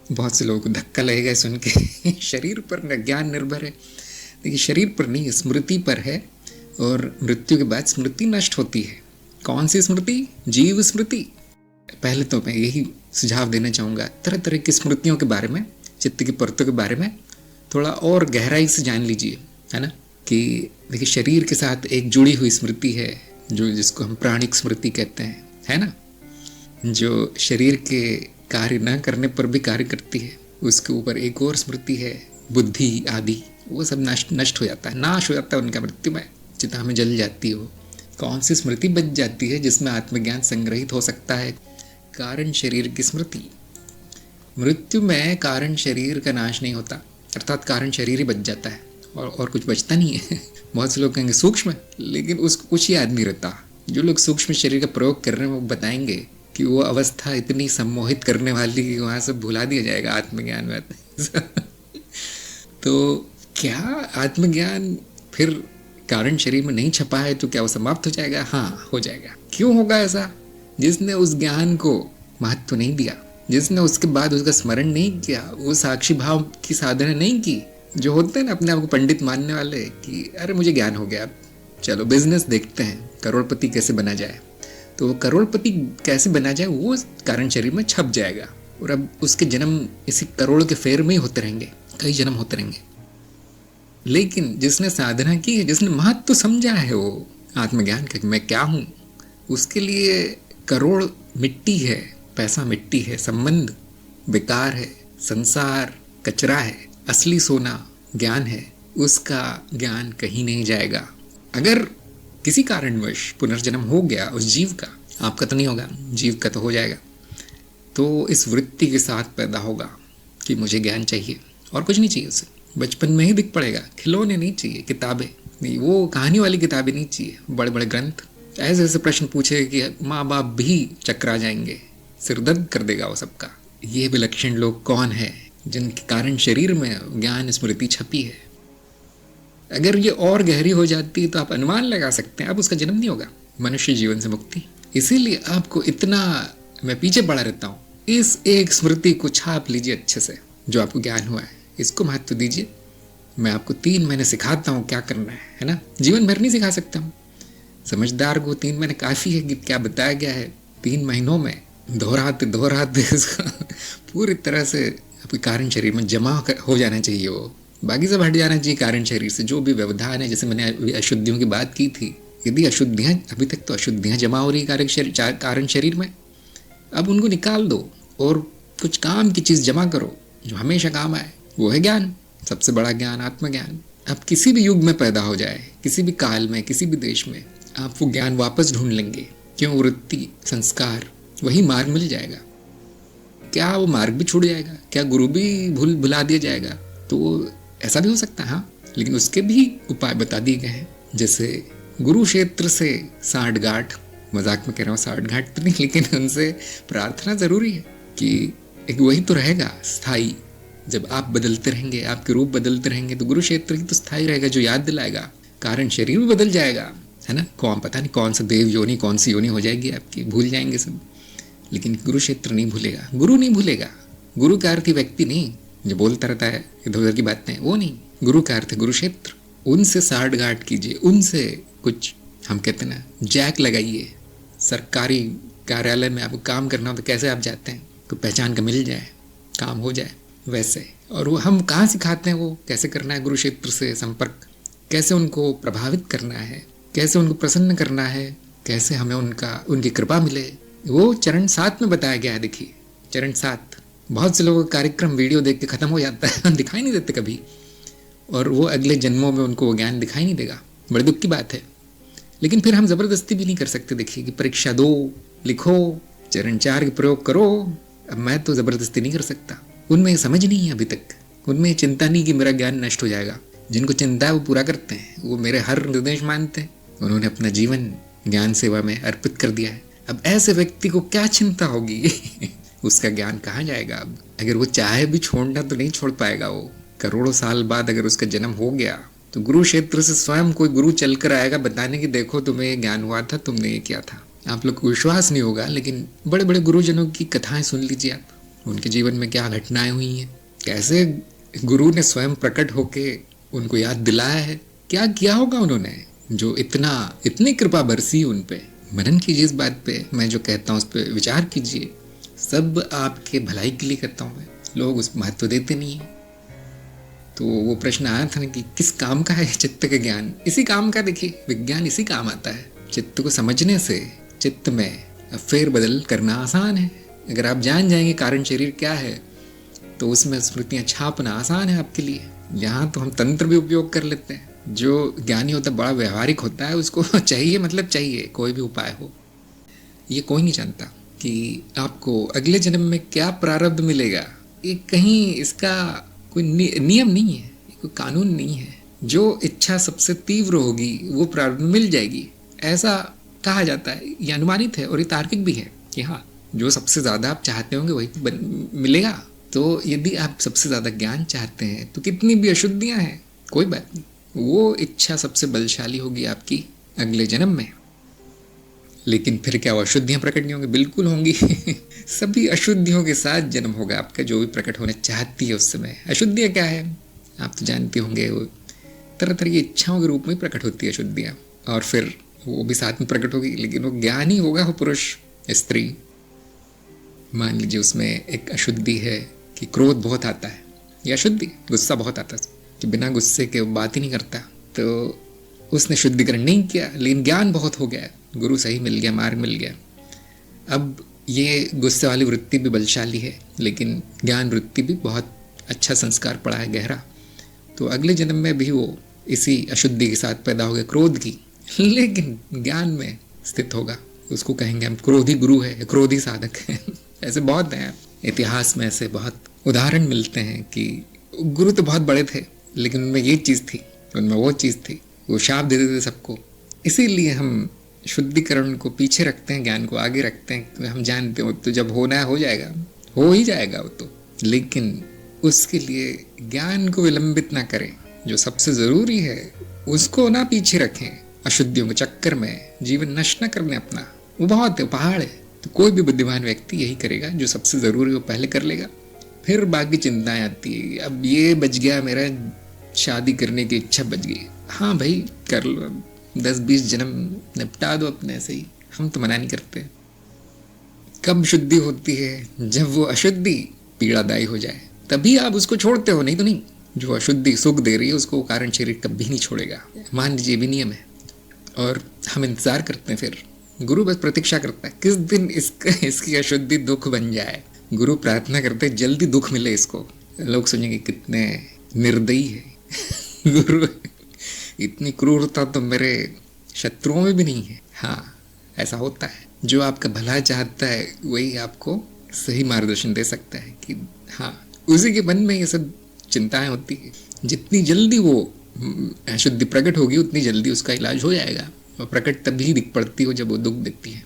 बहुत से लोगों को धक्का लगेगा सुन के शरीर पर ज्ञान निर्भर है। देखिए, शरीर पर नहीं, स्मृति पर है। और मृत्यु के बाद स्मृति नष्ट होती है। कौन सी स्मृति? जीव स्मृति। पहले तो मैं यही सुझाव देना चाहूँगा, तरह तरह की स्मृतियों के बारे में, चित्त की परतों के बारे में थोड़ा और गहराई से जान लीजिए, है ना। कि देखिए, शरीर के साथ एक जुड़ी हुई स्मृति है जो जिसको हम प्राणिक स्मृति कहते हैं, है ना, जो शरीर के कार्य न करने पर भी कार्य करती है। उसके ऊपर एक और स्मृति है, बुद्धि आदि, वो सब नष्ट हो जाता है, नाश हो जाता है उनका, मृत्यु में चिता में जल जाती हो। कौन सी स्मृति बच जाती है जिसमें आत्मज्ञान संग्रहित हो सकता है? कारण शरीर की स्मृति। मृत्यु में कारण शरीर का नाश नहीं होता, अर्थात कारण शरीर ही बच जाता है और कुछ बचता नहीं है। बहुत से लोग कहेंगे सूक्ष्म, लेकिन उसको कुछ याद नहीं रहता। जो लोग सूक्ष्म शरीर का प्रयोग कर रहे हैं वो बताएंगे कि वो अवस्था इतनी सम्मोहित करने वाली कि वहाँ सब भुला दिया जाएगा आत्मज्ञान में। तो क्या आत्मज्ञान फिर कारण शरीर में नहीं छपा है तो क्या वो समाप्त हो जाएगा? हाँ, हो जाएगा। क्यों होगा ऐसा? जिसने उस ज्ञान को महत्व नहीं दिया, जिसने उसके बाद उसका स्मरण नहीं किया, वो साक्षी भाव की साधना नहीं की। जो होते हैं ना अपने आप को पंडित मानने वाले कि अरे मुझे ज्ञान हो गया, चलो बिजनेस देखते हैं, करोड़पति कैसे बना जाए। तो वो करोड़पति कैसे बना जाए वो कारण शरीर में छप जाएगा। और अब उसके जन्म इसी करोड़ के फेर में ही होते रहेंगे, कई जन्म होते रहेंगे। लेकिन जिसने साधना की है, जिसने महत्व समझा है वो आत्मज्ञान का, मैं क्या हूँ, उसके लिए करोड़ मिट्टी है, पैसा मिट्टी है, संबंध बेकार है, संसार कचरा है, असली सोना ज्ञान है। उसका ज्ञान कहीं नहीं जाएगा। अगर किसी कारणवश पुनर्जन्म हो गया उस जीव का, आपका तो नहीं होगा, जीव का तो हो जाएगा, तो इस वृत्ति के साथ पैदा होगा कि मुझे ज्ञान चाहिए और कुछ नहीं चाहिए उसे। बचपन में ही दिख पड़ेगा, खिलौने नहीं चाहिए, किताबें नहीं, वो कहानी वाली किताबें नहीं चाहिए, बड़े बड़े ग्रंथ। ऐसे ऐसे प्रश्न पूछे कि माँ बाप भी चकरा जाएंगे, सिरदर्द कर देगा वो सबका। ये विलक्षण लोग कौन है जिनके कारण शरीर में ज्ञान स्मृति छपी है? अगर ये और गहरी हो जाती है तो आप अनुमान लगा सकते हैं अब उसका जन्म नहीं होगा, मनुष्य जीवन से मुक्ति। इसीलिए आपको इतना मैं पीछे पड़ा रहता हूँ, इस एक स्मृति को छाप लीजिए अच्छे से, जो आपको ज्ञान हुआ है, इसको महत्व दीजिए। मैं आपको 3 महीने सिखाता हूँ क्या करना है ना। जीवन भर नहीं सिखा सकता हूँ, समझदार को 3 महीने काफ़ी है कि क्या बताया गया है। 3 महीनों में दोहराते इसका पूरी तरह से आपके कारण शरीर में जमा हो जाना चाहिए। वो बाकी सब हट जाना चाहिए कारण शरीर से, जो भी व्यवधान है। जैसे मैंने अशुद्धियों की बात की थी, यदि अशुद्धियाँ अभी तक तो अशुद्धियाँ जमा हो रही है कारण शरीर में, अब उनको निकाल दो और कुछ काम की चीज़ जमा करो जो हमेशा काम आए। वो है ज्ञान, सबसे बड़ा ज्ञान, आत्मज्ञान। अब किसी भी युग में पैदा हो जाए, किसी भी काल में, किसी भी देश में, आप वो ज्ञान वापस ढूंढ लेंगे। क्यों? वृत्ति, संस्कार, वही मार्ग मिल जाएगा। क्या वो मार्ग भी छूट जाएगा? क्या गुरु भी भुला दिया जाएगा? तो ऐसा भी हो सकता है, हाँ, लेकिन उसके भी उपाय बता दिए गए हैं। जैसे गुरु क्षेत्र से 60 गांठ, मजाक में कह रहा हूँ, 60 गांठ तो नहीं, लेकिन उनसे प्रार्थना जरूरी है कि एक वही तो रहेगा स्थायी। जब आप बदलते रहेंगे, आपके रूप बदलते रहेंगे, तो गुरु क्षेत्र ही तो स्थायी रहेगा जो याद दिलाएगा। कारण शरीर भी बदल जाएगा, है ना। कौन पता नहीं कौन सा देव योनि, कौन सी योनि हो जाएगी आपकी, भूल जाएंगे सब, लेकिन गुरु क्षेत्र नहीं भूलेगा, गुरु नहीं भूलेगा। गुरु का अर्थ व्यक्ति नहीं जो बोलता रहता है इधर उधर की बातें, वो नहीं। गुरु का अर्थ गुरु क्षेत्र। उनसे 60 गांठ कीजिए, उनसे कुछ हम कहते हैं ना जैक लगाइए। सरकारी कार्यालय में आपको काम करना हो तो कैसे आप जाते हैं, तो पहचान का मिल जाए, काम हो जाए वैसे। और वो हम कहाँ सिखाते हैं, वो कैसे करना है, गुरु क्षेत्र से संपर्क, कैसे उनको प्रभावित करना है, कैसे उनको प्रसन्न करना है, कैसे हमें उनकी कृपा मिले, वो चरण 7 में बताया गया है। देखिए चरण 7, बहुत से लोगों का कार्यक्रम वीडियो देख के खत्म हो जाता है, दिखाई नहीं देते कभी, और वो अगले जन्मों में उनको वो ज्ञान दिखाई नहीं देगा। बड़े दुख की बात है। लेकिन फिर हम ज़बरदस्ती भी नहीं कर सकते। देखिए कि परीक्षा दो, लिखो, चरण 4 के प्रयोग करो। अब मैं तो ज़बरदस्ती नहीं कर सकता, उनमें समझ नहीं है अभी तक, उनमें चिंता नहीं कि मेरा ज्ञान नष्ट हो जाएगा। जिनको चिंता है वो पूरा करते हैं, वो मेरे हर निर्देश मानते हैं, उन्होंने अपना जीवन ज्ञान सेवा में अर्पित कर दिया है। अब ऐसे व्यक्ति को क्या चिंता होगी उसका ज्ञान कहाँ जाएगा? अब अगर वो चाहे भी छोड़ना तो नहीं छोड़ पाएगा। वो करोड़ों साल बाद अगर उसका जन्म हो गया तो गुरु क्षेत्र से स्वयं कोई गुरु चल कर आएगा बताने की देखो तुम्हें ये ज्ञान हुआ था, तुमने ये किया था। आप लोग को विश्वास नहीं होगा, लेकिन बड़े बड़े गुरुजनों की कथाएं सुन लीजिए आप, उनके जीवन में क्या घटनाएं हुई हैं, कैसे गुरु ने स्वयं प्रकट होके उनको याद दिलाया है, क्या किया होगा उन्होंने जो इतनी कृपा बरसी उन पे। मनन कीजिए इस बात पे, मैं जो कहता हूँ उस पर विचार कीजिए। सब आपके भलाई के लिए करता हूँ मैं, लोग उस महत्व देते नहीं है। तो वो प्रश्न आया था ना कि किस काम का है चित्त का ज्ञान। इसी काम का, देखिए विज्ञान इसी काम आता है। चित्त को समझने से चित्त में फेर बदल करना आसान है। अगर आप जान जाएंगे कारण शरीर क्या है तो उसमें स्मृतियाँ छापना आसान है आपके लिए। यहाँ तो हम तंत्र भी उपयोग कर लेते हैं। जो ज्ञानी होता है बड़ा व्यवहारिक होता है, उसको चाहिए मतलब चाहिए कोई भी उपाय हो। ये कोई नहीं जानता कि आपको अगले जन्म में क्या प्रारब्ध मिलेगा। ये कहीं इसका कोई नियम नहीं है, कोई कानून नहीं है। जो इच्छा सबसे तीव्र होगी वो प्रारब्ध मिल जाएगी, ऐसा कहा जाता है। ये अनुमानित है और ये तार्किक भी है कि हाँ, जो सबसे ज़्यादा आप चाहते होंगे वही मिलेगा। तो यदि आप सबसे ज़्यादा ज्ञान चाहते हैं तो कितनी भी अशुद्धियाँ हैं कोई बात नहीं, वो इच्छा सबसे बलशाली होगी आपकी अगले जन्म में। लेकिन फिर क्या वो अशुद्धियाँ प्रकट नहीं होंगी? बिल्कुल होंगी। सभी अशुद्धियों के साथ जन्म होगा आपका, जो भी प्रकट होना चाहती है उस समय। अशुद्धियाँ क्या है आप तो जानते होंगे, वो तरह तरह की इच्छाओं के रूप में प्रकट होती है अशुद्धियाँ, और फिर वो भी साथ में प्रकट होगी। लेकिन वो ज्ञानी होगा, वो पुरुष स्त्री। मान लीजिए उसमें एक अशुद्धि है कि क्रोध बहुत आता है, या अशुद्धि गुस्सा बहुत आता है कि बिना गुस्से के बात ही नहीं करता, तो उसने शुद्धिकरण नहीं किया, लेकिन ज्ञान बहुत हो गया, गुरु सही मिल गया, मार्ग मिल गया। अब ये गुस्से वाली वृत्ति भी बलशाली है, लेकिन ज्ञान वृत्ति भी बहुत अच्छा संस्कार पड़ा है गहरा, तो अगले जन्म में भी वो इसी अशुद्धि के साथ पैदा हो गया, क्रोध की, लेकिन ज्ञान में स्थित होगा। उसको कहेंगे हम क्रोधी गुरु है, क्रोधी साधक है। ऐसे बहुत हैं इतिहास में, ऐसे बहुत उदाहरण मिलते हैं कि गुरु तो बहुत बड़े थे लेकिन उनमें ये चीज़ थी, उनमें वो चीज़ थी, वो शाप देते थे सबको। इसीलिए हम शुद्धिकरण को पीछे रखते हैं, ज्ञान को आगे रखते हैं। हम जानते हो तो जब होना है हो जाएगा, हो ही जाएगा वो तो, लेकिन उसके लिए ज्ञान को विलंबित ना करें। जो सबसे ज़रूरी है उसको ना पीछे रखें, अशुद्धियों के चक्कर में जीवन नष्ट न करने अपना। वो बहुत है, पहाड़ है। तो कोई भी बुद्धिमान व्यक्ति यही करेगा, जो सबसे ज़रूरी वो पहले कर लेगा, फिर बाकी चिंताएं आती है। अब ये बच गया, मेरा शादी करने की इच्छा बच गई, हाँ भाई कर लो, 10-20 जन्म निपटा दो अपने से ही, हम तो मना नहीं करते। कब शुद्धि होती है? जब वो अशुद्धि पीड़ादायी हो जाए, तभी आप उसको छोड़ते हो, नहीं तो नहीं। जो अशुद्धि सुख दे रही है उसको कारण शरीर कभी नहीं छोड़ेगा, मान लीजिए भी नियम है। और हम इंतजार करते हैं, फिर गुरु बस प्रतीक्षा करता है किस दिन इसकी अशुद्धि दुख बन जाए। गुरु प्रार्थना करते हैं जल्दी दुख मिले इसको। लोग सोचेंगे कितने निर्दयी है गुरु, इतनी क्रूरता तो मेरे शत्रुओं में भी नहीं है। हाँ, ऐसा होता है। जो आपका भला चाहता है वही आपको सही मार्गदर्शन दे सकता है कि हाँ, उसी के मन में ये सब चिंताएं होती है। जितनी जल्दी वो अशुद्धि प्रकट होगी उतनी जल्दी उसका इलाज हो जाएगा। और प्रकट तभी दिख पड़ती हो जब वो दुख देती है।